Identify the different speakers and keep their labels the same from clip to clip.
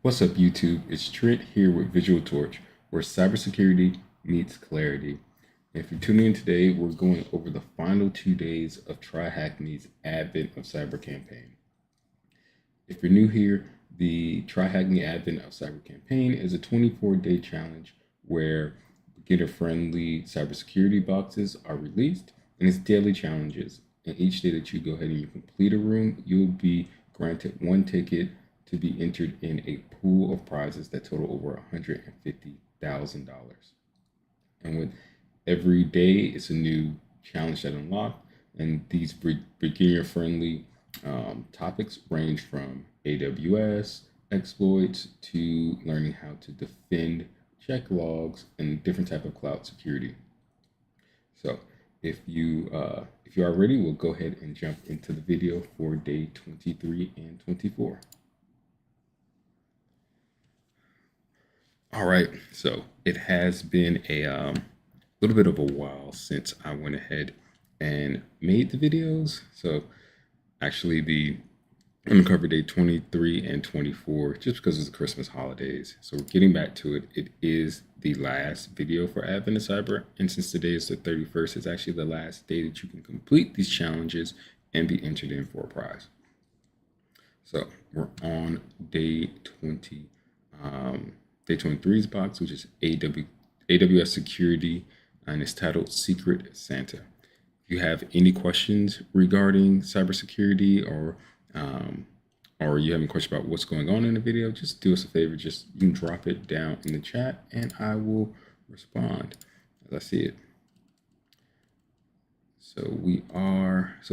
Speaker 1: What's up, YouTube? It's Trent here with Visual Torch, where cybersecurity meets clarity. And if you're tuning in today, we're going over the final 2 days of TryHackMe's Advent of Cyber campaign. If you're new here, the TryHackMe Advent of Cyber campaign is a 24-day challenge where beginner-friendly cybersecurity boxes are released, and it's daily challenges. And each day that you go ahead and you complete a room, you'll be granted one ticket to be entered in a pool of prizes that total over $150,000. And with every day, it's a new challenge that unlocks. And these beginner-friendly topics range from AWS exploits to learning how to defend check logs and different type of cloud security. So if you are ready, we'll go ahead and jump into the video for day 23 and 24. All right, so it has been a little bit of a while since I went ahead and made the videos. So actually, I'm gonna cover day 23 and 24 just because it's the Christmas holidays. So we're getting back to it. It is the last video for Advent of Cyber, and since today is the 31st, it's actually the last day that you can complete these challenges and be entered in for a prize. So we're on day 20. Day 23's box, which is AWS Security, and it's titled Secret Santa. If you have any questions regarding cybersecurity or you have a question about what's going on in the video, just do us a favor. Just you can drop it down in the chat and I will respond as I see it. So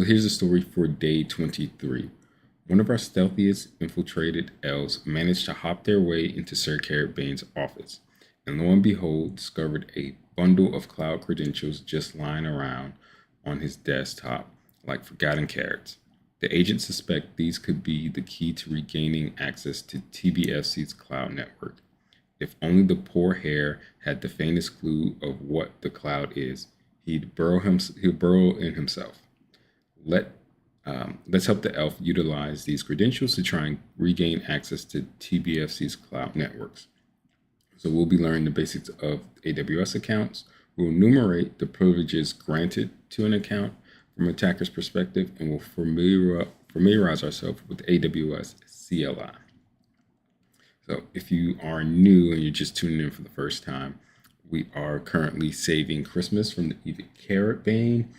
Speaker 1: here's the story for day 23. One of our stealthiest infiltrated elves managed to hop their way into Sir Carrot Bane's office, and lo and behold, discovered a bundle of cloud credentials just lying around on his desktop like forgotten carrots. The agents suspect these could be the key to regaining access to TBFC's cloud network. If only the poor hare had the faintest clue of what the cloud is, he'd burrow in himself. Let's help the elf utilize these credentials to try and regain access to TBFC's cloud networks. So we'll be learning the basics of AWS accounts. We'll enumerate the privileges granted to an account from an attacker's perspective, and we'll familiarize ourselves with AWS CLI. So if you are new and you're just tuning in for the first time, we are currently saving Christmas from the evil Carrot Bane.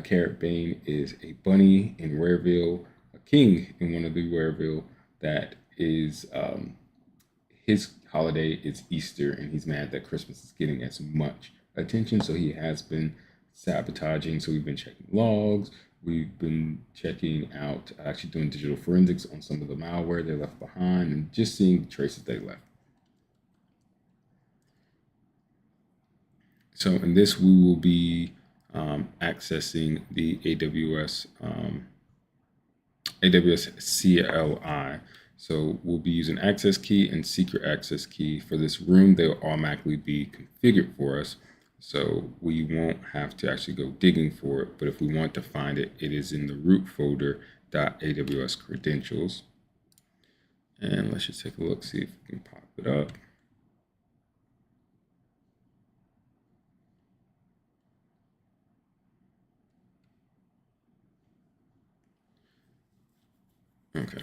Speaker 1: Carrot Bane is a bunny in Wareville, a king in one of the Wareville that is his holiday is Easter, and he's mad that Christmas is getting as much attention. So he has been sabotaging. So we've been checking logs. We've been checking out, actually doing digital forensics on some of the malware they left behind and just seeing the traces they left. So in this, we will be accessing the AWS CLI. So we'll be using access key and secret access key for this room. They'll automatically be configured for us. So we won't have to actually go digging for it. But if we want to find it, it is in the root folder .aws credentials. And let's just take a look, see if we can pop it up. Okay.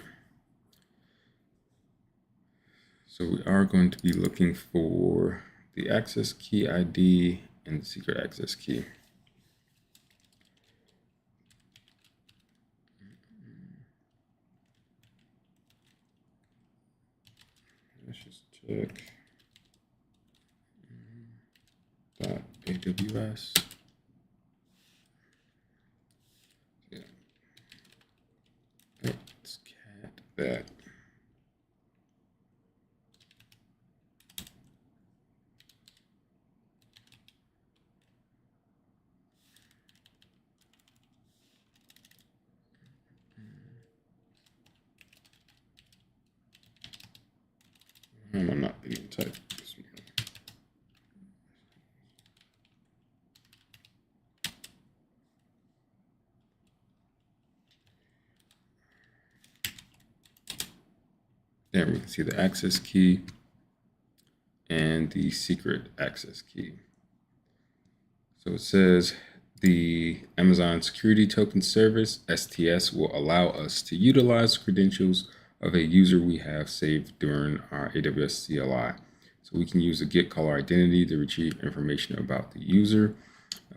Speaker 1: So we are going to be looking for the access key ID and the secret access key. Let's just check .aws. Yeah. Let's cat that. I'm not being typed. There we can see the access key and the secret access key. So it says the Amazon Security Token Service, STS, will allow us to utilize credentials of a user we have saved during our AWS CLI. So we can use a get caller identity to retrieve information about the user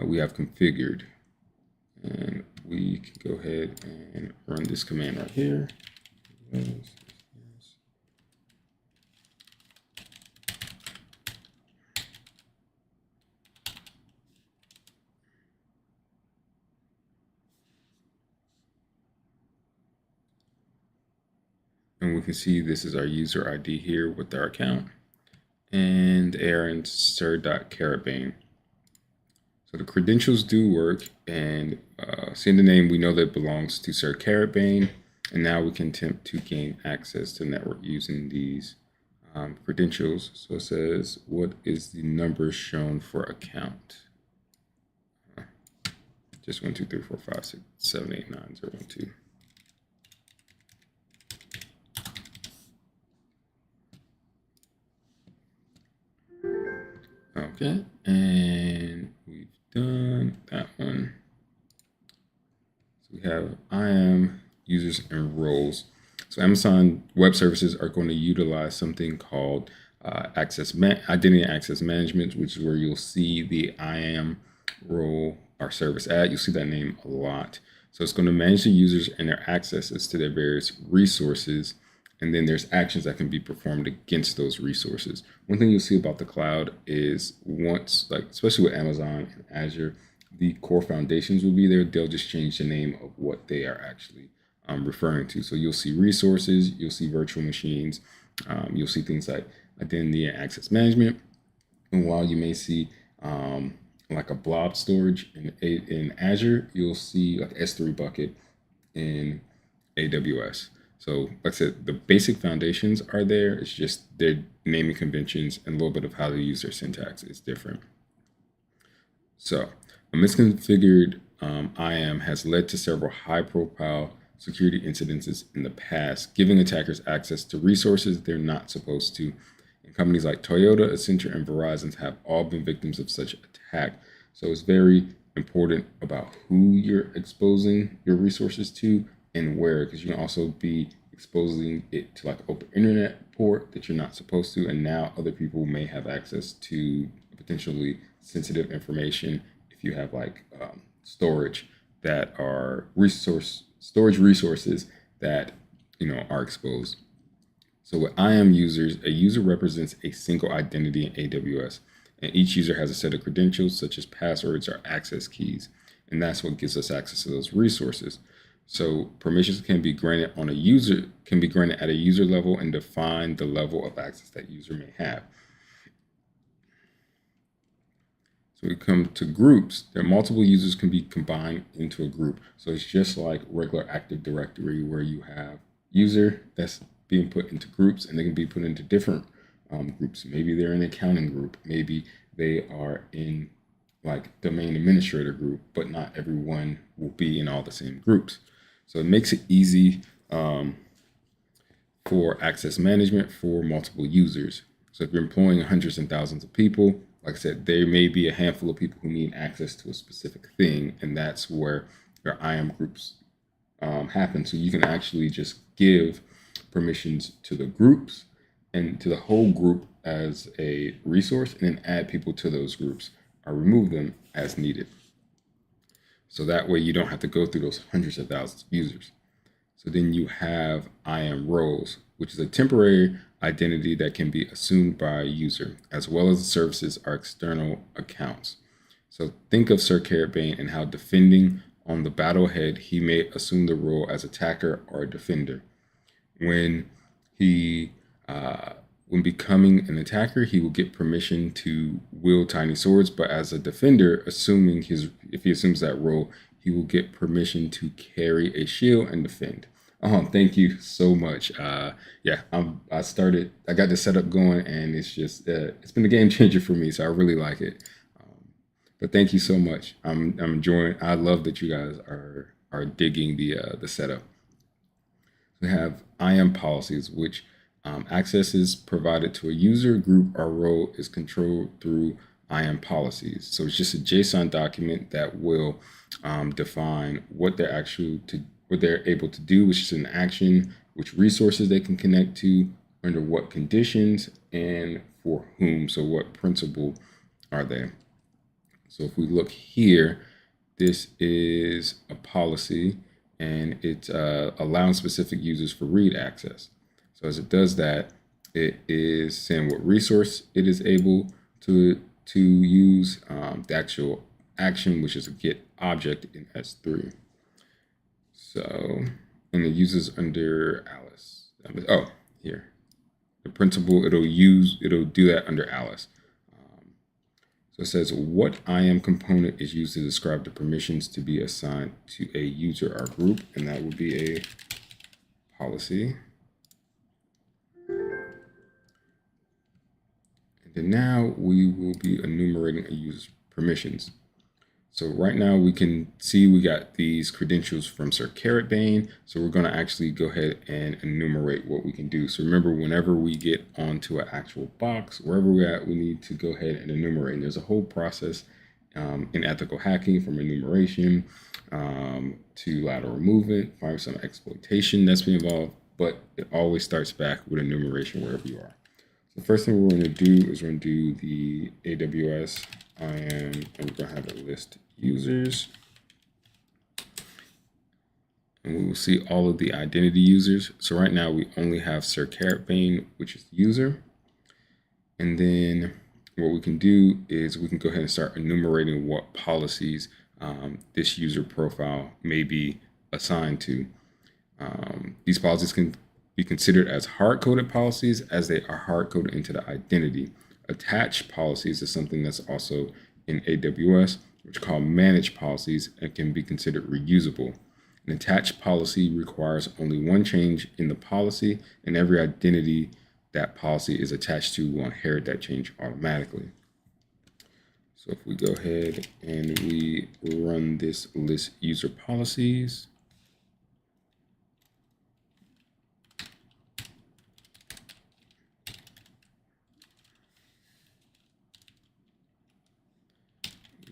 Speaker 1: we have configured. And we can go ahead and run this command right here. And we can see this is our user ID here with our account. And Aaron Sir.Carabane. So the credentials do work, and seeing the name, we know that it belongs to Sir Carabane. And now we can attempt to gain access to the network using these credentials. So it says, what is the number shown for account? Just 1, 2, 3, 4, 5, 6, 7, 8, 9, 0, 1, 2. Okay, and we've done that one. So we have IAM, users, and roles. So Amazon Web Services are going to utilize something called Identity and Access Management, which is where you'll see the IAM role or service at. You'll see that name a lot. So it's going to manage the users and their accesses to their various resources. And then there's actions that can be performed against those resources. One thing you'll see about the cloud is once, like especially with Amazon and Azure, the core foundations will be there. They'll just change the name of what they are actually referring to. So you'll see resources, you'll see virtual machines, you'll see things like identity and access management. And while you may see like a blob storage in Azure, you'll see like S3 bucket in AWS. So like I said, the basic foundations are there. It's just their naming conventions and a little bit of how they use their syntax is different. So a misconfigured IAM has led to several high-profile security incidences in the past, giving attackers access to resources they're not supposed to. And companies like Toyota, Accenture, and Verizon have all been victims of such attack. So it's very important about who you're exposing your resources to and where, because you can also be exposing it to like an open internet port that you're not supposed to, and now other people may have access to potentially sensitive information if you have like storage that are storage resources that are exposed. So with IAM users, a user represents a single identity in AWS, and each user has a set of credentials such as passwords or access keys, and that's what gives us access to those resources. So permissions can be granted at a user level and define the level of access that user may have. So we come to groups. There are multiple users can be combined into a group. So it's just like regular Active Directory where you have user that's being put into groups, and they can be put into different groups. Maybe they're in an accounting group. Maybe they are in like domain administrator group, but not everyone will be in all the same groups. So it makes it easy for access management for multiple users. So if you're employing hundreds and thousands of people, like I said, there may be a handful of people who need access to a specific thing, and that's where your IAM groups happen. So you can actually just give permissions to the groups and to the whole group as a resource, and then add people to those groups or remove them as needed. So that way you don't have to go through those hundreds of thousands of users. So then you have IAM roles, which is a temporary identity that can be assumed by a user, as well as the services are external accounts. So think of Sir Carabane and how defending on the battlehead, he may assume the role as attacker or defender. When becoming an attacker, he will get permission to wield tiny swords, but as a defender, if he assumes that role, he will get permission to carry a shield and defend. Thank you so much. I got the setup going, and it's just it's been a game changer for me, so I really like it. But thank you so much. I'm enjoying. I love that you guys are digging the setup. We have IAM policies, which Access is provided to a user, group, or role is controlled through IAM policies. So it's just a JSON document that will define what what they're able to do, which is an action, which resources they can connect to, under what conditions, and for whom. So what principal are they? So if we look here, this is a policy, and it's allowing specific users for read access. So as it does that, it is saying what resource it is able to use, the actual action, which is a get object in S3. So, and it uses under Alice. Oh, here, the principal, it'll do that under Alice. So it says what IAM component is used to describe the permissions to be assigned to a user or group, and that would be a policy. And then now we will be enumerating a user's permissions. So right now we can see we got these credentials from Sir Carrotbane. So we're going to actually go ahead and enumerate what we can do. So remember, whenever we get onto an actual box, wherever we're at, we need to go ahead and enumerate. And there's a whole process in ethical hacking, from enumeration to lateral movement, find some exploitation that's been involved, but it always starts back with enumeration wherever you are. So the first thing we're going to do is we're going to do the AWS IAM, and we're going to have a list users, and we will see all of the identity users. So right now we only have Sir Carrotbane, which is the user. And then what we can do is we can go ahead and start enumerating what policies this user profile may be assigned to. These policies can be considered as hard-coded policies, as they are hard-coded into the identity. Attached policies is something that's also in AWS, which are called managed policies, and can be considered reusable. An attached policy requires only one change in the policy, and every identity that policy is attached to will inherit that change automatically. So if we go ahead and we run this list user policies,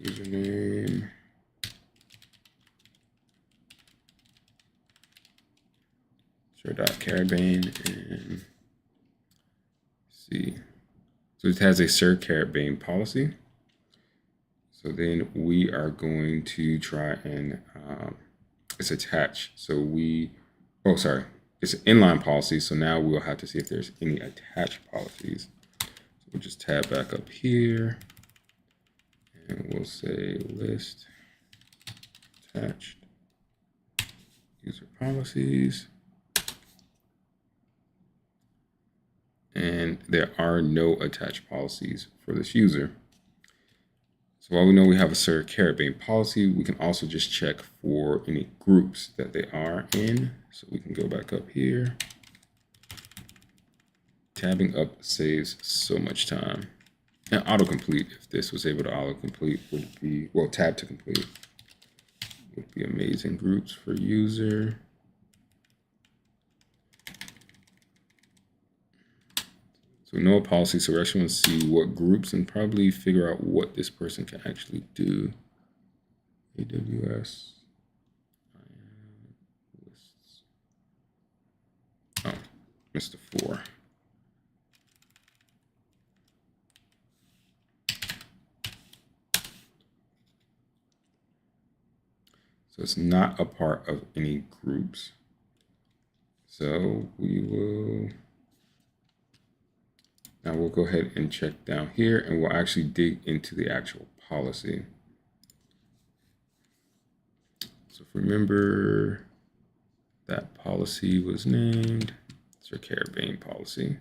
Speaker 1: username, Sir.Carrotbane, and see. So it has a Sir Carrotbane policy. So then we are going to try and it's attached. So it's an inline policy. So now we'll have to see if there's any attached policies. So we'll just tab back up here, and we'll say list attached user policies. And there are no attached policies for this user. So while we know we have a Sir Carrotbane policy, we can also just check for any groups that they are in. So we can go back up here. Tabbing up saves so much time. And autocomplete, if this was able to autocomplete, would be, well, tab to complete would be amazing. Groups for user. So we know a policy, so we actually want to see what groups and probably figure out what this person can actually do. AWS lists. Oh, missed the 4. So it's not a part of any groups. So now we'll go ahead and check down here, and we'll actually dig into the actual policy. So if remember, that policy was named Sir Carrotbane policy.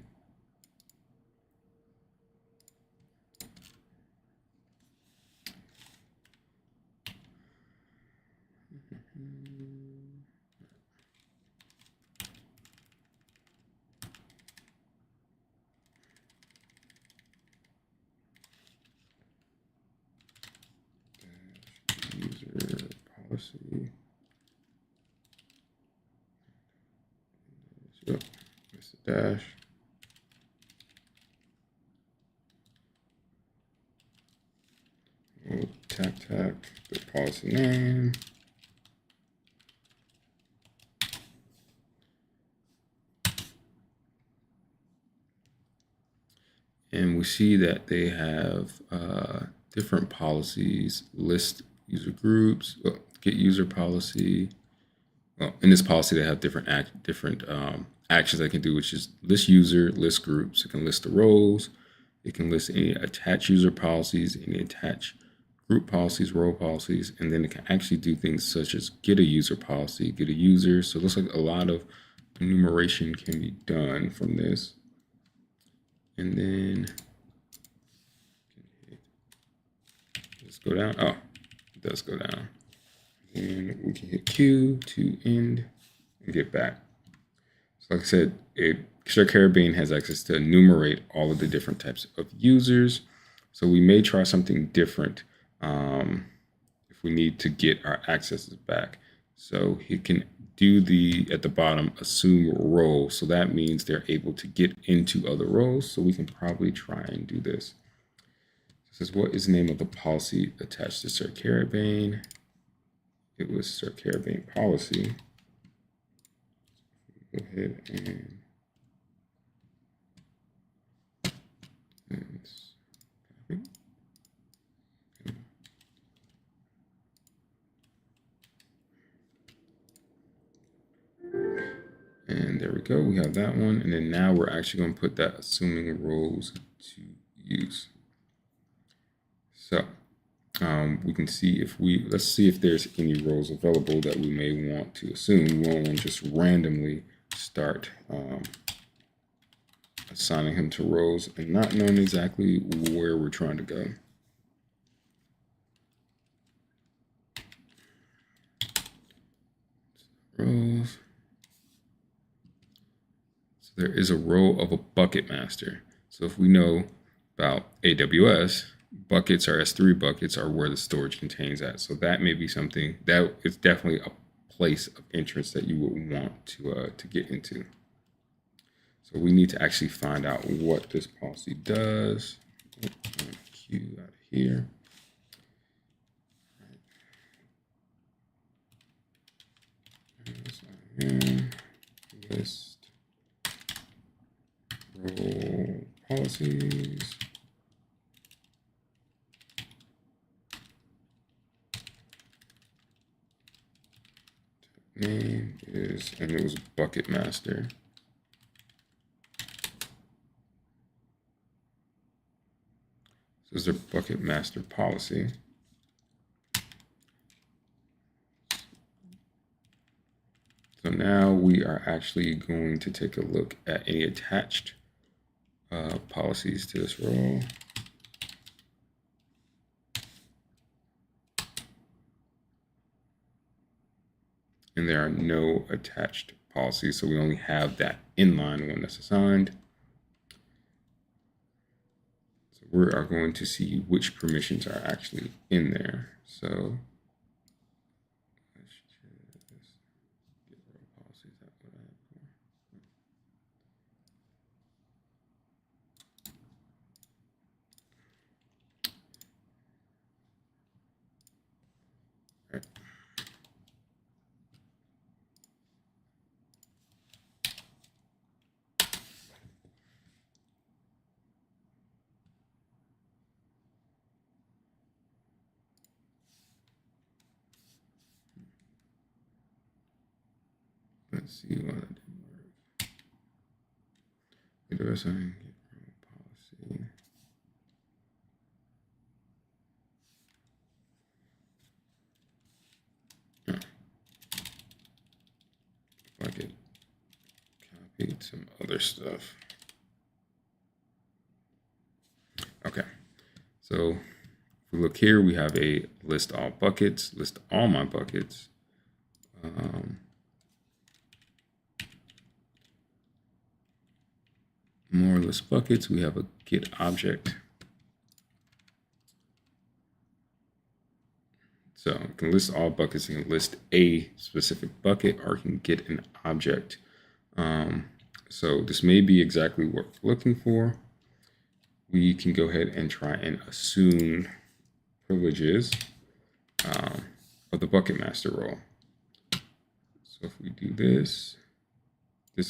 Speaker 1: User policy. So, that's the dash. the policy name. And we see that they have different policies, list user groups, get user policy. Well, in this policy, they have different actions I can do, which is list user, list groups. It can list the roles. It can list any attached user policies, any attached group policies, role policies, and then it can actually do things such as get a user policy, get a user. So it looks like a lot of enumeration can be done from this. And then let's go down. Oh, it does go down. And we can hit Q to end and get back. So like I said, Caribbean has access to enumerate all of the different types of users. So we may try something different if we need to get our accesses back. So he can do at the bottom, assume role. So that means they're able to get into other roles. So we can probably try and do this. It says, what is the name of the policy attached to Sir Caribbean? It was Sir Caribbean policy. Go ahead and and there we go. We have that one. And then now we're actually going to put that assuming roles to use. So we can see let's see if there's any roles available that we may want to assume. We won't just randomly start assigning him to roles and not knowing exactly where we're trying to go. Roles. So there is a role of a bucket master. So if we know about AWS, buckets or S3 buckets are where the storage contains at. So that may be something that is definitely a place of interest that you would want to get into. So we need to actually find out what this policy does. Q out of here. List role policies. Name is, and it was bucket master. So this is a bucket master policy. So now we are actually going to take a look at any attached policies to this role. And there are no attached policies, so we only have that inline one that's assigned. So we are going to see which permissions are actually in there. So let's just get role policies out of that. All right. Let's see why that didn't work. AWS policy. Oh. If I could copy some other stuff. Okay, so if we look here, we have a list all buckets, list all my buckets. More list buckets, we have a get object. So you can list all buckets, you can list a specific bucket, or you can get an object. So this may be exactly what we're looking for. We can go ahead and try and assume privileges of the bucket master role. So if we do this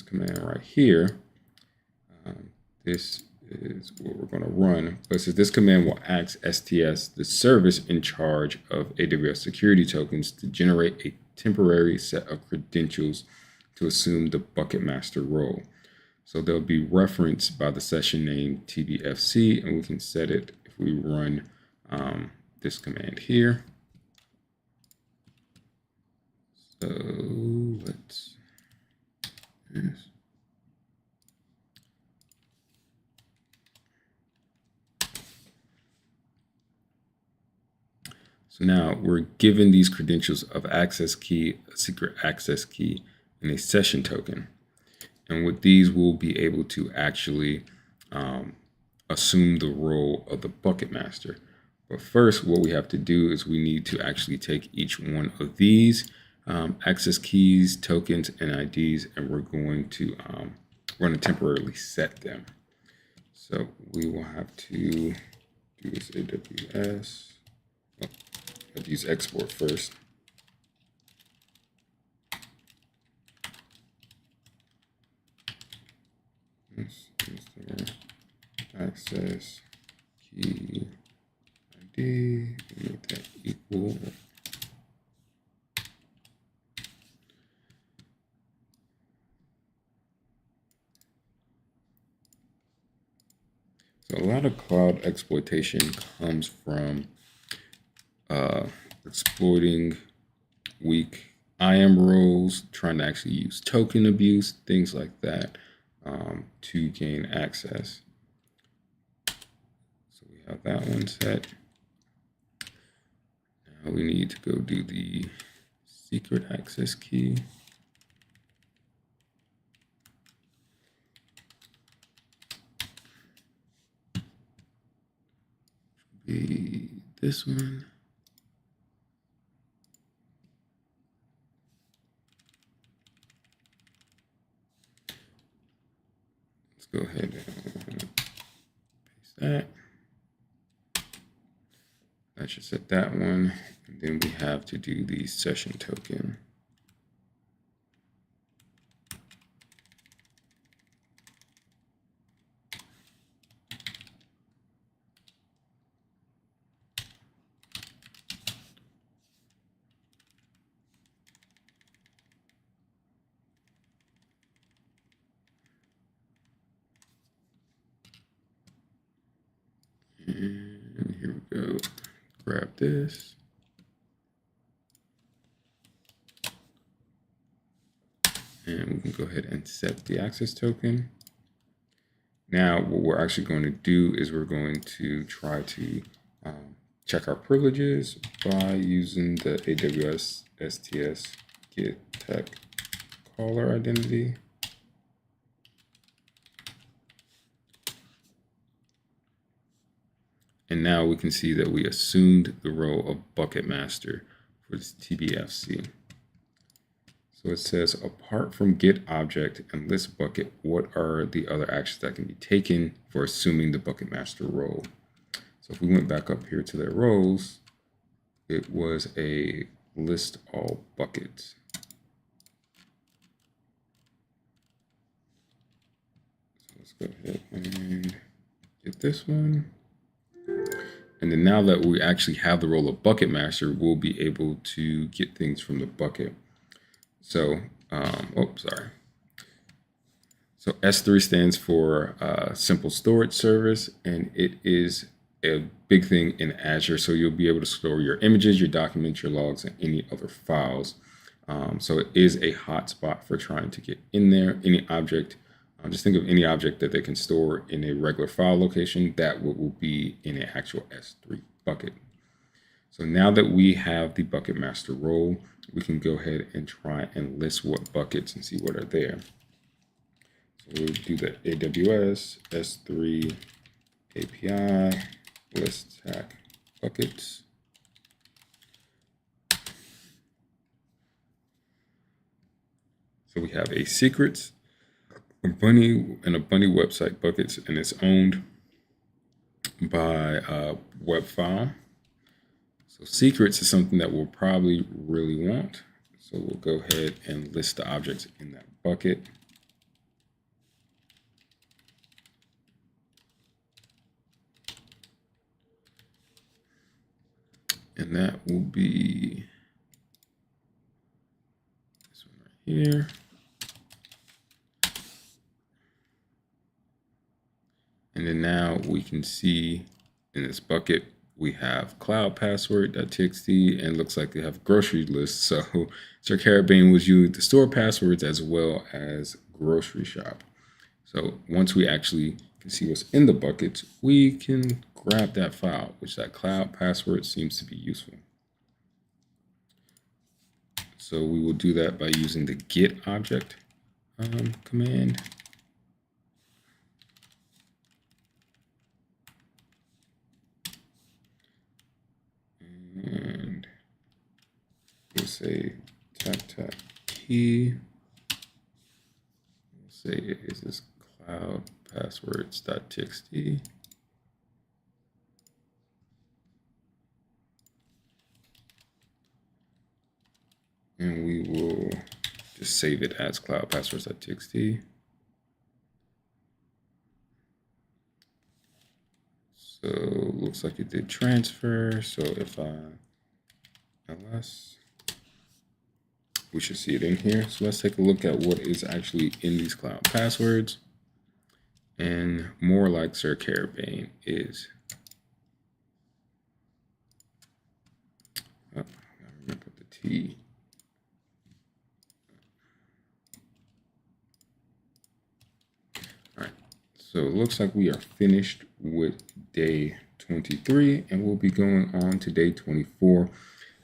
Speaker 1: command right here, this is what we're going to run. But it says this command will ask STS, the service in charge of AWS security tokens, to generate a temporary set of credentials to assume the bucket master role. So they'll be referenced by the session name TBFC, and we can set it if we run this command here. So let's do this. So now we're given these credentials of access key, a secret access key, and a session token. And with these, we'll be able to actually assume the role of the bucket master. But first, what we have to do is we need to actually take each one of these access keys, tokens, and IDs, and we're going to temporarily set them. So we will have to do this AWS. Oh, I have to use export first. This is the access key ID. Make that equal. So a lot of cloud exploitation comes from exploiting weak IAM roles, trying to actually use token abuse, things like that, to gain access. So we have that one set. Now we need to go do the secret access key. Be this one. Let's go ahead and paste that. That should set that one. And then we have to do the session token. And here we go. Grab this. And we can go ahead and set the access token. Now, what we're actually going to do is we're going to try to check our privileges by using the AWS STS get tech caller identity. And now we can see that we assumed the role of bucket master for this TBFC. So it says, apart from get object and list bucket, what are the other actions that can be taken for assuming the bucket master role? So if we went back up here to their roles, it was a list all buckets. So let's go ahead and get this one. And then now that we actually have the role of bucket master, we'll be able to get things from the bucket. So, So S3 stands for Simple Storage Service, and it is a big thing in Azure. So you'll be able to store your images, your documents, your logs, and any other files. So it is a hotspot for trying to get in there. Any object, just think of any object that they can store in a regular file location, that will be in an actual S3 bucket. So now that we have the bucket master role, we can go ahead and try and list what buckets and see what are there. So we'll do the AWS S3 API list tag buckets. So we have a secrets, a bunny website buckets, and it's owned by web file. So secrets is something that we'll probably really want. So we'll go ahead and list the objects in that bucket. And that will be this one right here. And then now we can see in this bucket, we have cloud password.txt, and it looks like they have grocery lists. So Sir Carabane was used to store passwords as well as grocery shop. So once we actually can see what's in the buckets, we can grab that file, which that cloud password seems to be useful. So we will do that by using the get object command. And we'll say tap key. We'll say, is this cloud passwords.txt? And we will just save it as cloud passwords.txt. So looks like it did transfer. So if I ls, we should see it in here. So let's take a look at what is actually in these cloud passwords. And more like Sir Carabane is. Oh, I'm gonna put the T. All right. So it looks like we are finished with day 23, and we'll be going on to day 24.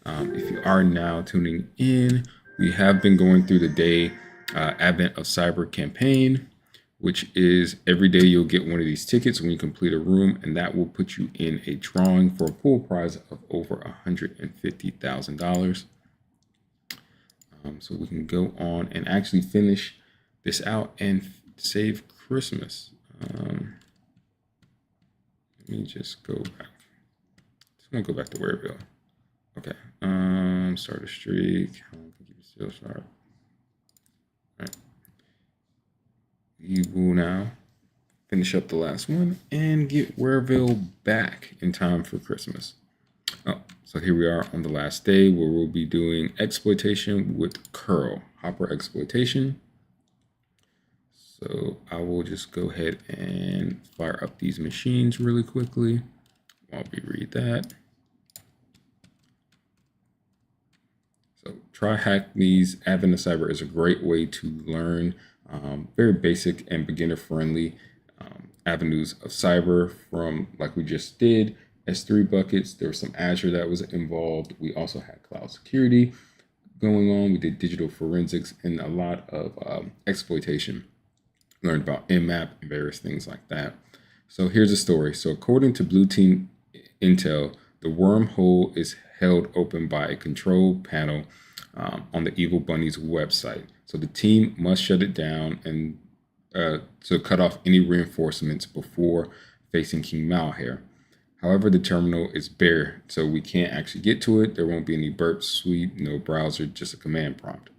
Speaker 1: If you are now tuning in, we have been going through the day Advent of Cyber campaign, which is every day you'll get one of these tickets when you complete a room, and that will put you in a drawing for a pool prize of over $150,000. So we can go on and actually finish this out and save Christmas. Let me just go back. Just want to go back to Wareville. Okay. Start a streak. How long can keep it still sharp? All right. We will now finish up the last one and get Wareville back in time for Christmas. Oh, so here we are on the last day where we'll be doing exploitation with curl, Hopper exploitation. So I will just go ahead and fire up these machines really quickly while we read that. So TryHackMe Advent of Cyber is a great way to learn very basic and beginner friendly avenues of cyber from, like we just did, S3 buckets. There was some Azure that was involved. We also had cloud security going on. We did digital forensics and a lot of exploitation. Learned about Nmap and various things like that. So here's a story. So according to Blue Team Intel, the wormhole is held open by a control panel on the Evil Bunny's website. So the team must shut it down and to cut off any reinforcements before facing King Malhair. However, the terminal is bare, so we can't actually get to it. There won't be any burp sweep, no browser, just a command prompt.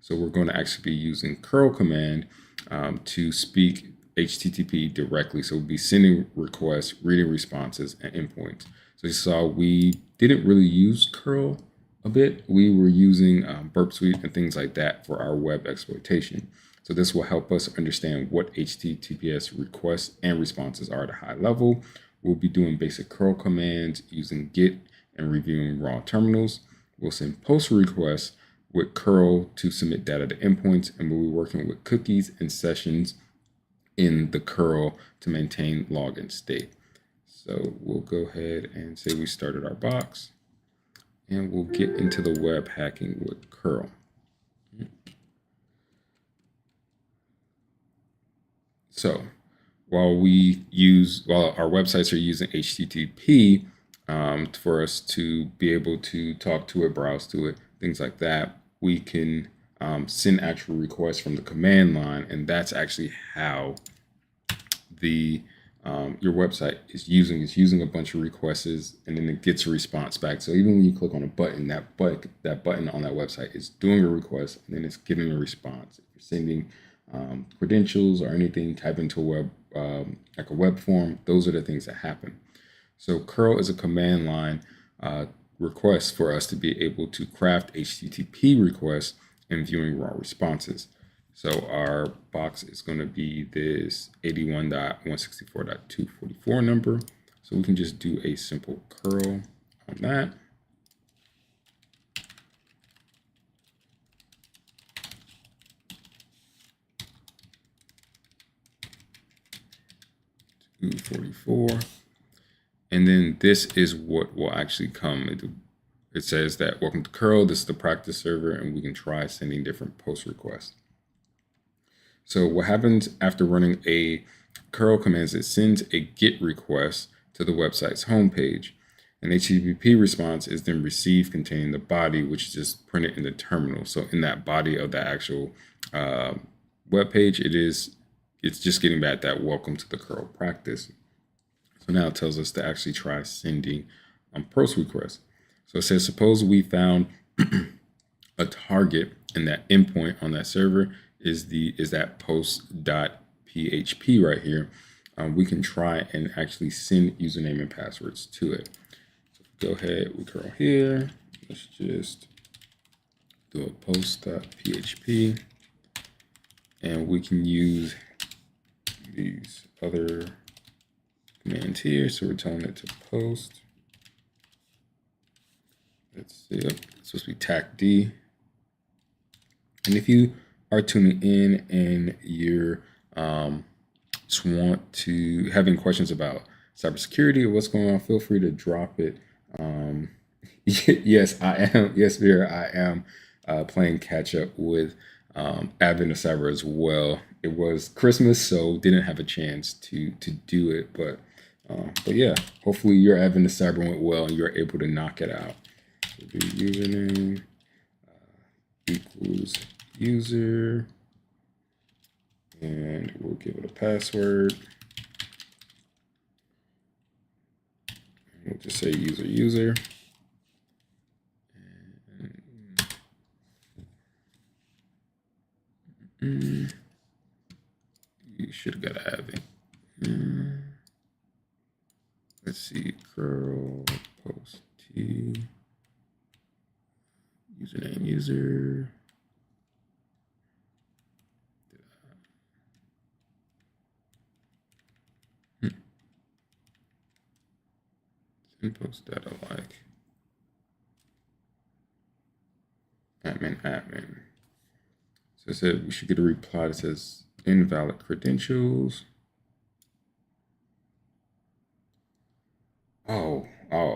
Speaker 1: So we're going to actually be using curl command to speak HTTP directly. So we'll be sending requests, reading responses, and endpoints. So you saw we didn't really use curl a bit. We were using burp sweep and things like that for our web exploitation. So this will help us understand what HTTPS requests and responses are at a high level. We'll be doing basic curl commands using get and reviewing raw terminals. We'll send post requests with curl to submit data to endpoints, and we'll be working with cookies and sessions in the curl to maintain login state. So we'll go ahead and say we started our box, and we'll get into the web hacking with curl. So while our websites are using HTTP for us to be able to talk to it, browse to it, things like that, we can send actual requests from the command line, and that's actually how the your website is using a bunch of requests, and then it gets a response back. So even when you click on a button, that button on that website is doing a request, and then it's giving a response. If you're sending credentials or anything, type into a web like a web form, those are the things that happen. So curl is a command line request for us to be able to craft HTTP requests and viewing raw responses. So our box is going to be this 81.164.244 number. So we can just do a simple curl on that. .244. And then this is what will actually come. It says that welcome to curl. This is the practice server, and we can try sending different post requests. So what happens after running a curl command is it sends a GET request to the website's homepage. An HTTP response is then received containing the body, which is just printed in the terminal. So in that body of the actual web page, it's just getting back that welcome to the curl practice. So now it tells us to actually try sending post requests. So it says, suppose we found a target and that endpoint on that server is that post.php right here. We can try and actually send username and passwords to it. So go ahead, we curl here. Let's just do a post.php, and we can use these other commands here. So we're telling it to post. Let's see, it's supposed to be TACD. And if you are tuning in and you're just want to having questions about cybersecurity or what's going on, feel free to drop it. Yes, I am. Yes, Vera, I am playing catch up with Advent of Cyber as well. It was Christmas, so didn't have a chance to do it, but yeah, hopefully your Advent of Cyber went well and you're able to knock it out. So the username equals user, and we'll give it a password. We'll just say user. And you should have got Advent. Let's see, curl post T username user. Post data like admin. So it said we should get a reply that says invalid credentials. Oh,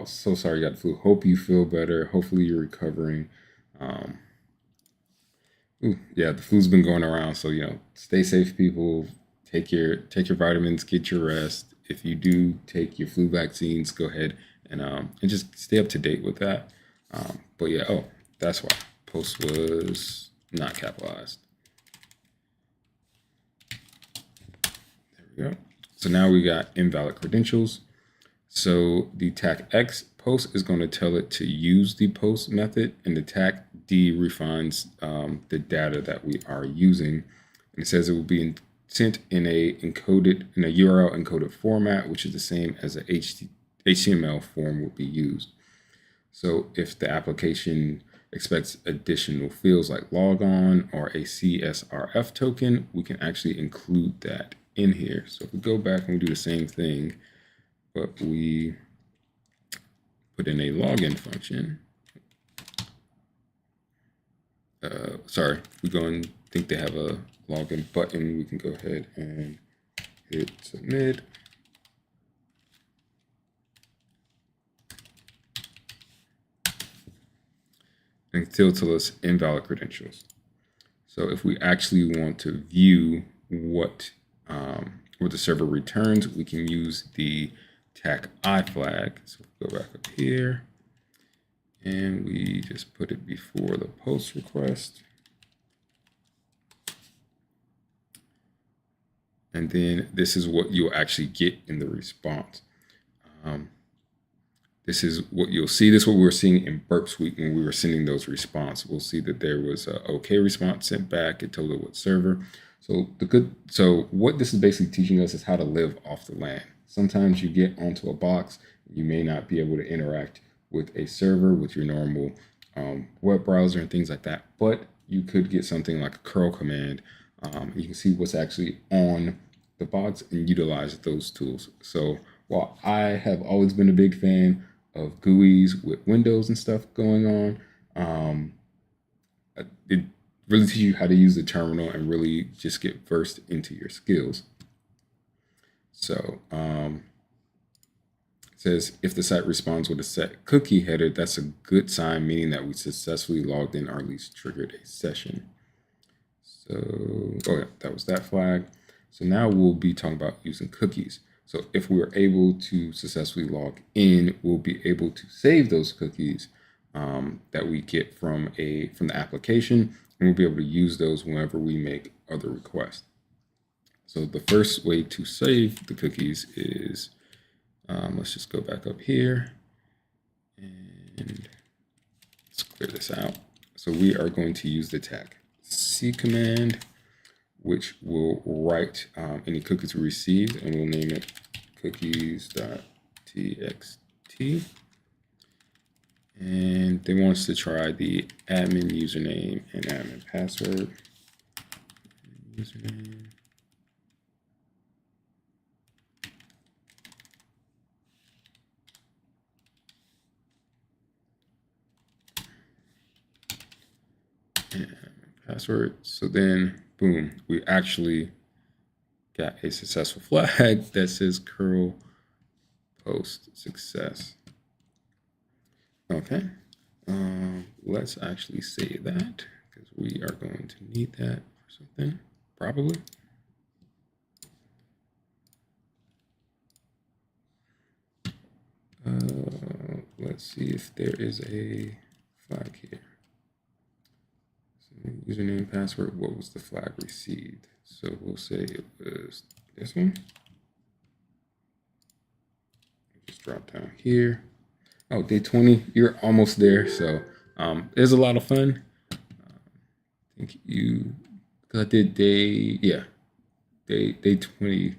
Speaker 1: so sorry you got the flu. Hope you feel better. Hopefully you're recovering. Yeah, the flu's been going around, so stay safe, people. Take your vitamins, get your rest. If you do take your flu vaccines, go ahead and just stay up to date with that. But yeah, that's why post was not capitalized. There we go. So now we got invalid credentials. So the TAC-X post is going to tell it to use the post method, and the TAC-D refines the data that we are using. And it says it will be sent in a URL encoded format, which is the same as a HTML form will be used. So if the application expects additional fields like logon or a CSRF token, we can actually include that in here. So if we go back and we do the same thing, but we put in a login function. Sorry, we go and think they have a login button. We can go ahead and hit submit. And still tell us invalid credentials. So if we actually want to view what the server returns, we can use the TAC-I flag. So go back up here and we just put it before the post request. And then this is what you'll actually get in the response. This is what you'll see. This is what we were seeing in Burp Suite when we were sending those response. We'll see that there was a OK response sent back. It told it what server. So what this is basically teaching us is how to live off the LAN. Sometimes you get onto a box, you may not be able to interact with a server with your normal web browser and things like that, but you could get something like a curl command. You can see what's actually on the box and utilize those tools. So while I have always been a big fan of GUIs with Windows and stuff going on, it really teaches you how to use the terminal and really just get versed into your skills. So it says if the site responds with a set cookie header, that's a good sign, meaning that we successfully logged in or at least triggered a session. So, oh yeah, that was that flag. So now we'll be talking about using cookies. So if we're able to successfully log in, we'll be able to save those cookies that we get from the application, and we'll be able to use those whenever we make other requests. So the first way to save the cookies is, let's just go back up here and let's clear this out. So we are going to use the tag C command, which will write any cookies we received, and we'll name it cookies.txt. And they want us to try the admin username and admin password. Username. And password. So then, boom, we actually got a successful flag that says curl post success. Okay, let's actually save that because we are going to need that for something, probably. Let's see if there is a flag here. So username, password, what was the flag received? So we'll say it was this one. Just drop down here. Oh, day 20, you're almost there. So it's a lot of fun. Thank you, because I did day 20.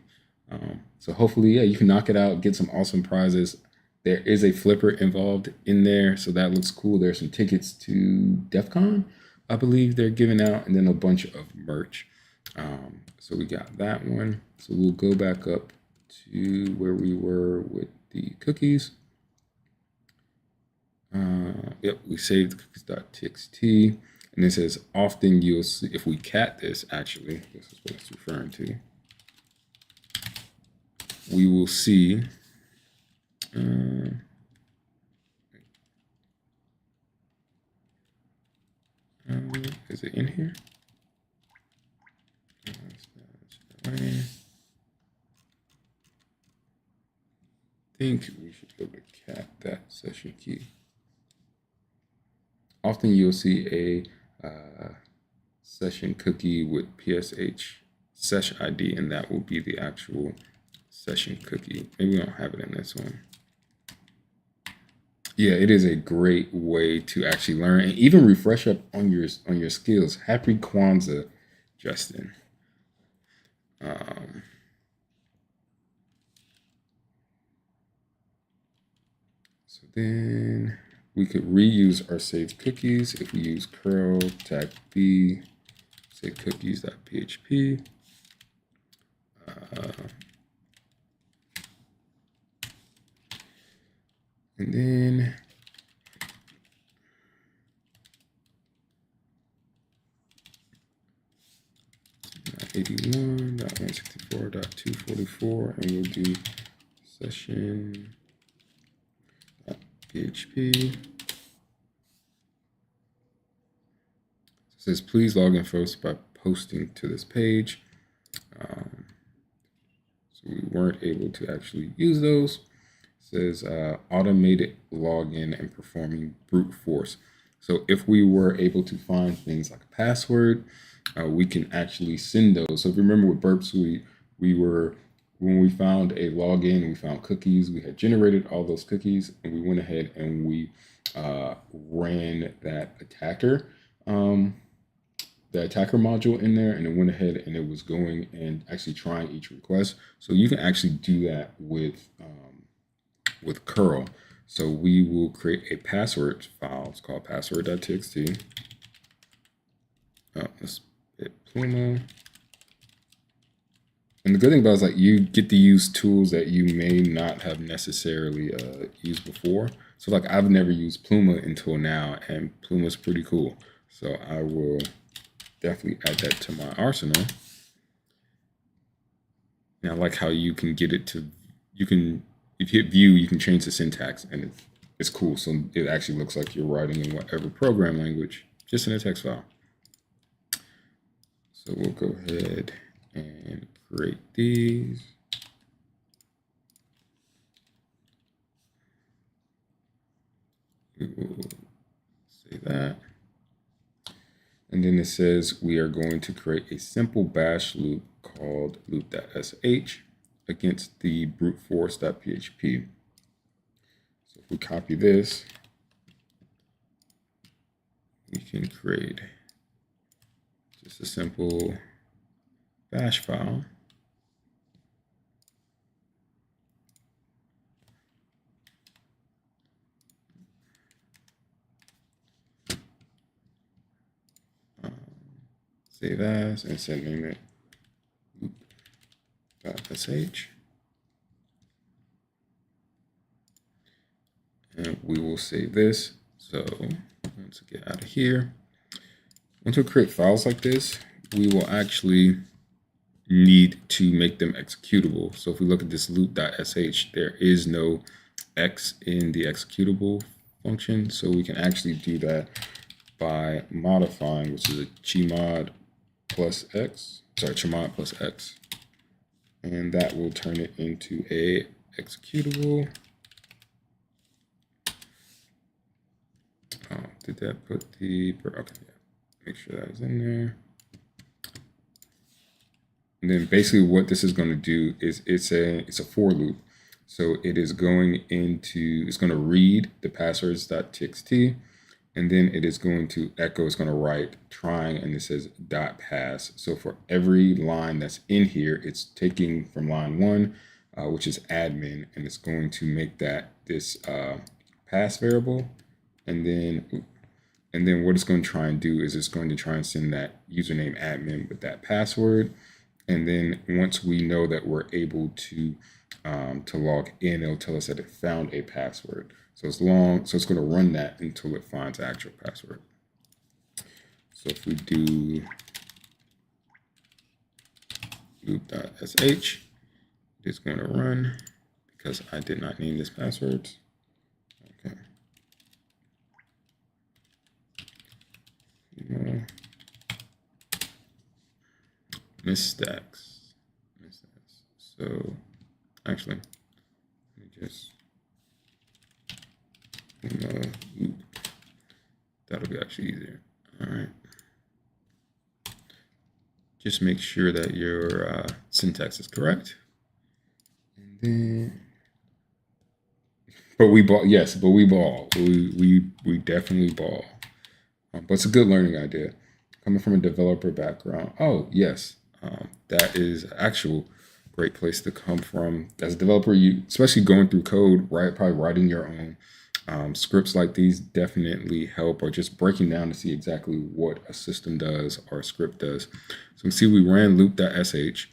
Speaker 1: So hopefully, yeah, you can knock it out, get some awesome prizes. There is a flipper involved in there, so that looks cool. There's some tickets to DEF CON, I believe they're giving out, and then a bunch of merch. So we got that one. So we'll go back up to where we were with the cookies. Yep, we saved cookies.txt, and it says often you'll see, if we cat this, actually, this is what it's referring to, we will see is it in here? I think we should go to cat that session key. Often you'll see a session cookie with PSH sesh ID, and that will be the actual session cookie. Maybe we don't have it in this one. Yeah, it is a great way to actually learn and even refresh up on your skills. Happy Kwanzaa, Justin. So then we could reuse our saved cookies if we use curl tag b, say cookies.php. And then .81.164.244, and we'll do session.php. It says, please log in first by posting to this page. So we weren't able to actually use those. It says automated login and performing brute force. So if we were able to find things like a password, we can actually send those. So if you remember with Burp Suite, when we found a login, we found cookies. We had generated all those cookies, and we went ahead and we ran that attacker module in there, and it went ahead and it was going and actually trying each request. So you can actually do that with curl. So we will create a password file. It's called password.txt. Let's hit Pluma. And the good thing about it is, like, you get to use tools that you may not have necessarily used before. So like, I've never used Pluma until now, and Pluma is pretty cool. So I will definitely add that to my arsenal. And I like how you can get it to, if you hit view, you can change the syntax, and it's cool. So it actually looks like you're writing in whatever program language, just in a text file. So we'll go ahead and create these. We will say that. And then it says we are going to create a simple bash loop called loop.sh against the brute force.php. So if we copy this, we can create just a simple bash file. Save as and set name it loop.sh. And we will save this. So let's get out of here. Once we create files like this, we will actually need to make them executable. So if we look at this loop.sh, there is no X in the executable function. So we can actually do that by modifying, which is a chmod plus X, chmod plus X. And that will turn it into a executable. Oh, did that put the, okay, yeah. Make sure that is in there. And then basically what this is going to do is it's a for loop. So it is going into, it's going to read the passwords.txt, and then it is going to echo, it's going to write trying, and it says .pass. So for every line that's in here, it's taking from line 1, which is admin, and it's going to make that this pass variable. And then what it's going to try and do is it's going to try and send that username admin with that password. And then once we know that we're able to log in, it'll tell us that it found a password. So it's going to run that until it finds the actual password. So if we do loop.sh, it's going to run because I did not name this password. Okay. Misstacks. So actually, let me just loop. That'll be actually easier. All right. Just make sure that your syntax is correct. And then, but we ball. Yes, but we ball. We definitely ball. But it's a good learning idea. Coming from a developer background. Oh yes, that is actual great place to come from as a developer. You, especially going through code, right? Probably writing your own scripts like these definitely help, or just breaking down to see exactly what a system does or a script does. So we see we ran loop.sh,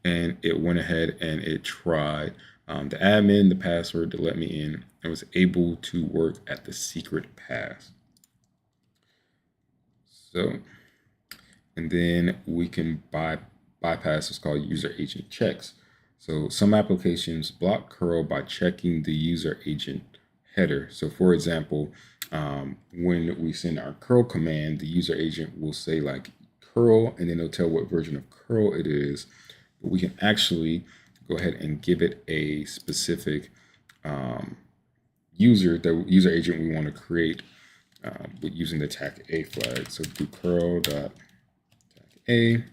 Speaker 1: and it went ahead and it tried the admin, the password to let me in, and was able to work at the secret pass. So, and then we can bypass what's called user agent checks. So some applications block curl by checking the user agent header. So for example, when we send our curl command, the user agent will say like curl, and then it'll tell what version of curl it is. But we can actually go ahead and give it a specific the user agent we want to create with using the attack A flag. So do curl.attack A. And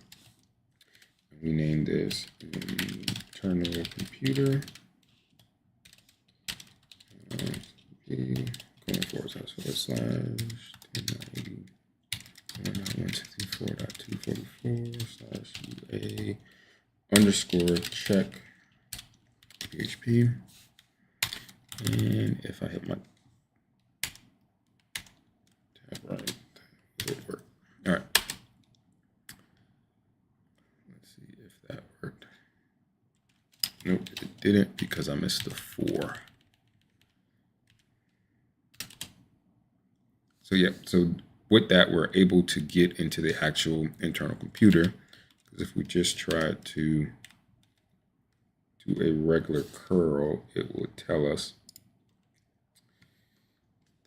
Speaker 1: We name this internal computer. Going forward slash 10.192.4.244/UA underscore check PHP. And if I hit my tab right, it would work. All right. Let's see if that worked. Nope, it didn't because I missed the 4. So yeah, so with that, we're able to get into the actual internal computer. Because if we just try to do a regular curl, it will tell us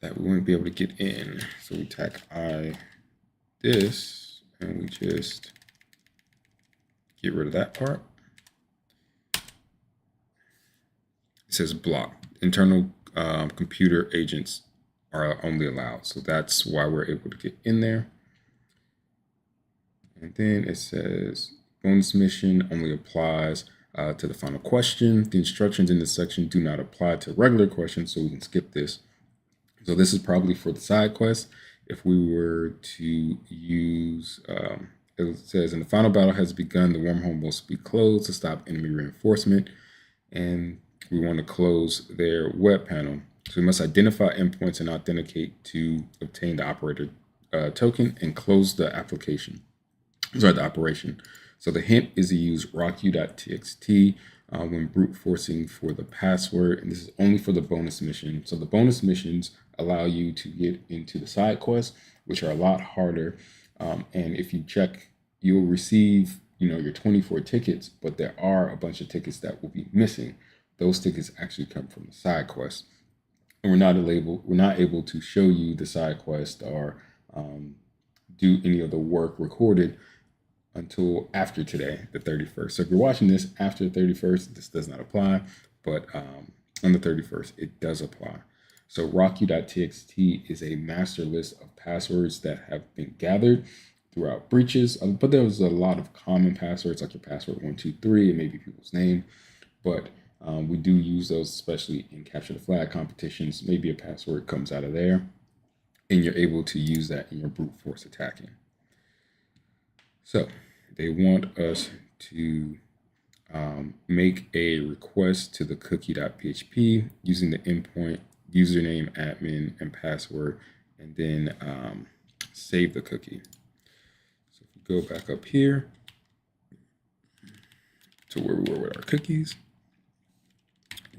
Speaker 1: that we won't be able to get in. So we tack this, and we just get rid of that part. It says block. Internal computer agents are only allowed. So that's why we're able to get in there. And then it says bonus mission only applies to the final question. The instructions in this section do not apply to regular questions, so we can skip this. So this is probably for the side quest. If we were to use, it says in the final battle has begun, the wormhole must be closed to stop enemy reinforcement. And we want to close their web panel. So we must identify endpoints and authenticate to obtain the operator token and close the application. Sorry, the operation. So the hint is to use rocku.txt when brute forcing for the password, and this is only for the bonus mission. So the bonus missions allow you to get into the side quests, which are a lot harder. And if you check, you'll receive, your 24 tickets, but there are a bunch of tickets that will be missing. Those tickets actually come from the side quest, and we're not able to show you the side quest or do any of the work recorded until after today, the 31st. So if you're watching this after the 31st, this does not apply, but on the 31st, it does apply. So rocku.txt is a master list of passwords that have been gathered throughout breaches, but there was a lot of common passwords like your password 123 and maybe people's name, but we do use those, especially in capture the flag competitions. Maybe a password comes out of there, and you're able to use that in your brute force attacking. So they want us to make a request to the cookie.php using the endpoint, username, admin, and password, and then save the cookie. So if we go back up here to where we were with our cookies,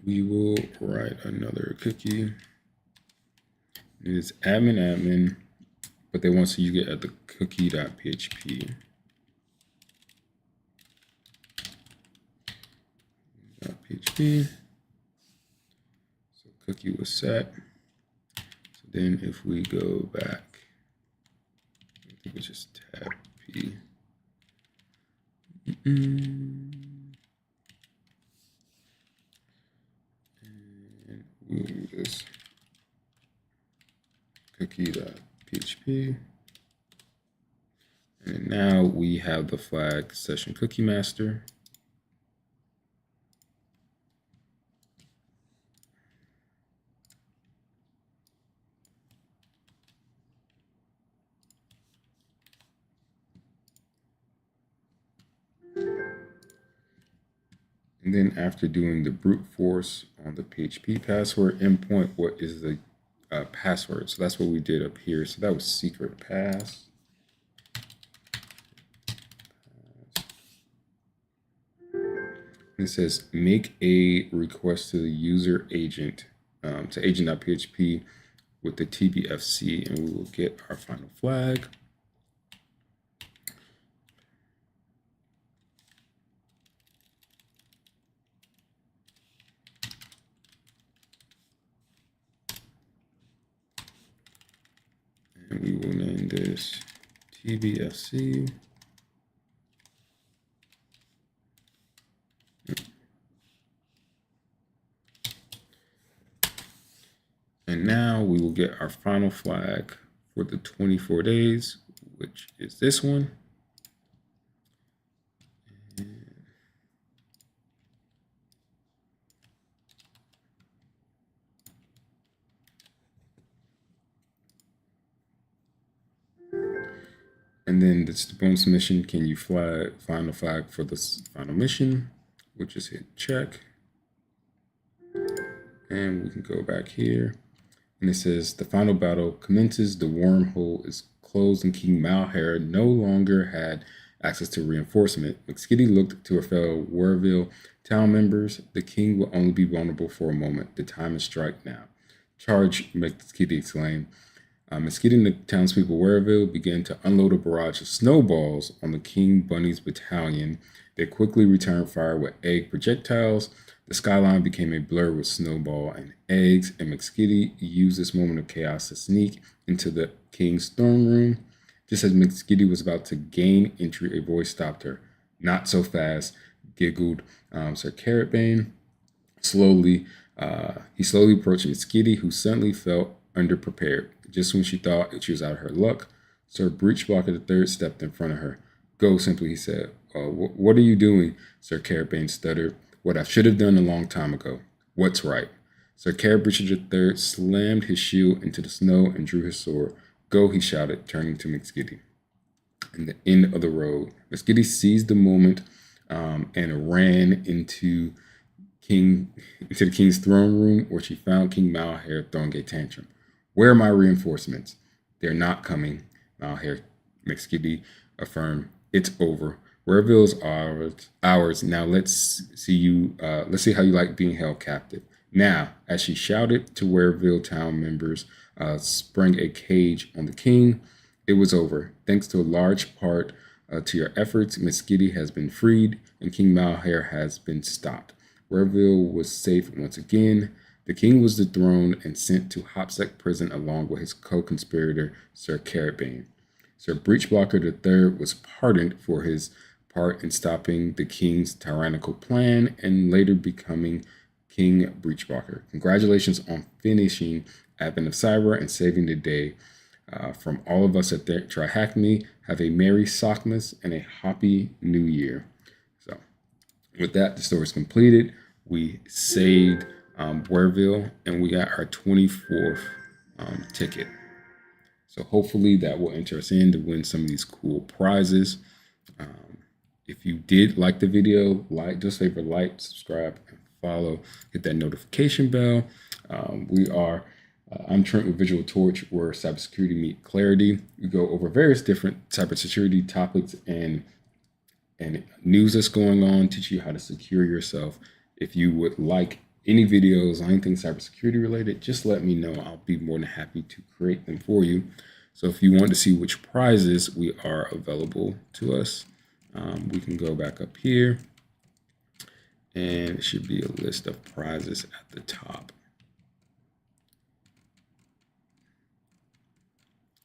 Speaker 1: we will write another cookie. It is admin, but they want to use it at the cookie.php. .php. So cookie was set. So then if we go back, I think it's just tab P. And we'll do this cookie.php. And now we have the flag session cookie master. And then after doing the brute force on the PHP password endpoint, what is the password? So that's what we did up here. So that was secret pass. And it says make a request to the user agent, to agent.php with the TBFC, and we will get our final flag. And we will name this TBFC. And now we will get our final flag for the 24 days, which is this one. And And then this bonus mission, can you find a flag for this final mission? We'll just hit check. And we can go back here. And it says the final battle commences. The wormhole is closed and King Malheur no longer had access to reinforcement. McSkitty looked to her fellow Warville town members. The king will only be vulnerable for a moment. The time is strike now. Charge, McSkitty exclaimed. Mesquite and the townspeople of Wareville began to unload a barrage of snowballs on the King Bunny's battalion. They quickly returned fire with egg projectiles. The skyline became a blur with snowball and eggs, and McSkitty used this moment of chaos to sneak into the King's throne room. Just as McSkitty was about to gain entry, a voice stopped her. "Not so fast," giggled Sir Carrotbane. He slowly approached McSkitty, who suddenly felt underprepared. Just when she thought she was out of her luck, Sir Breechblocker III stepped in front of her. "Go," simply he said. What are you doing?" Sir Carrotbane stuttered. "What I should have done a long time ago." "What's right?" Sir Carrotbreacher III slammed his shield into the snow and drew his sword. "Go," he shouted, turning to McSkitty. In the end of the road, McSkitty seized the moment and ran into the king's throne room, where she found King Malheur throwing a tantrum. "Where are my reinforcements?" "They're not coming," Malheur, McSkitty affirmed. "It's over. Wareville's ours. Now let's see how you like being held captive." Now, as she shouted to Wareville town members, sprang a cage on the king. "It was over. Thanks to a large part to your efforts, McSkitty has been freed and King Malheur has been stopped. Wareville was safe once again. The king was dethroned and sent to Hopsec prison along with his co-conspirator, Sir Carrotbane. Sir Breechblocker III was pardoned for his part in stopping the king's tyrannical plan and later becoming King Breechblocker. Congratulations on finishing Advent of Cyber and saving the day. From all of us at TryHackMe, have a Merry Sockmas and a Happy New Year. So, with that, the story is completed. We saved Wareville, and we got our 24th ticket. So hopefully that will enter us in to win some of these cool prizes. If you did like the video, do us a favor, like, subscribe, and follow. Hit that notification bell. I'm Trent with Visual Torch, where cybersecurity meet clarity. We go over various different cybersecurity topics and news that's going on, teach you how to secure yourself. If you would like any videos on anything cybersecurity related, just let me know. I'll be more than happy to create them for you. So if you want to see which prizes we are available to us, we can go back up here, and it should be a list of prizes at the top.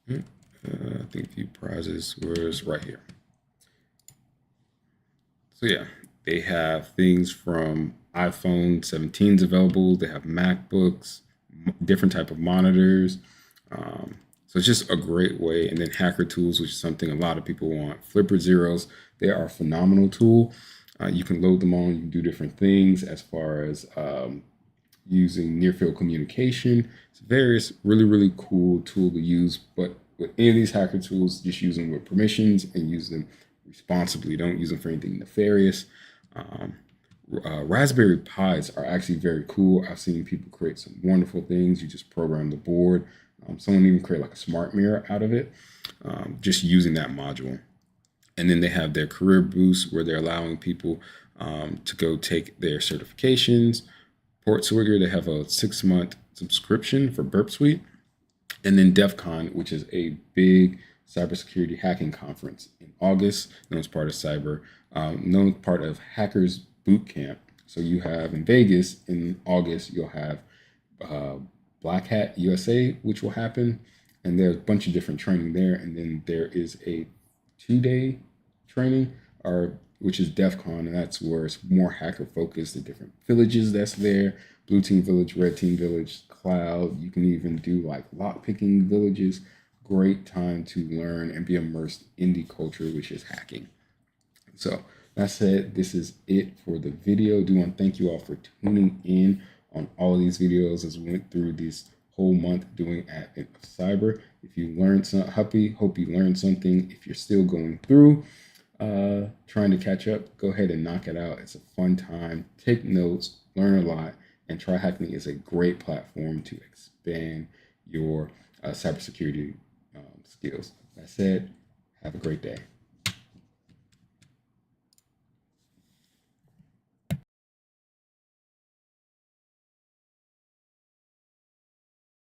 Speaker 1: I think view prizes was right here. So yeah, they have things from iPhone 17s available. They have MacBooks, different type of monitors. So it's just a great way. And then hacker tools, which is something a lot of people want. Flipper Zeros, they are a phenomenal tool. You can load them on. You can do different things as far as using near field communication. It's various really, really cool tool to use. But with any of these hacker tools, just use them with permissions and use them responsibly. Don't use them for anything nefarious. Raspberry Pis are actually very cool. I've seen people create some wonderful things. You just program the board. Someone even create like a smart mirror out of it, just using that module. And then they have their career boost, where they're allowing people to go take their certifications. Portswigger, they have a 6-month subscription for Burp Suite. And then DEF CON, which is a big cybersecurity hacking conference in August, known as part of Hackers Boot Camp. So you have in Vegas in August, you'll have Black Hat USA, which will happen. And there's a bunch of different training there. And then there is a 2-day training, which is DEF CON, and that's where it's more hacker focused. The different villages that's there: Blue Team Village, Red Team Village, Cloud. You can even do like lock picking villages. Great time to learn and be immersed in the culture, which is hacking. So that said, this is it for the video. I do want to thank you all for tuning in on all of these videos as we went through this whole month doing Advent of Cyber. If you learned something, hope you learned something. If you're still going through, trying to catch up, go ahead and knock it out. It's a fun time. Take notes, learn a lot, and TryHackMe is a great platform to expand your cybersecurity skills. That said, have a great day.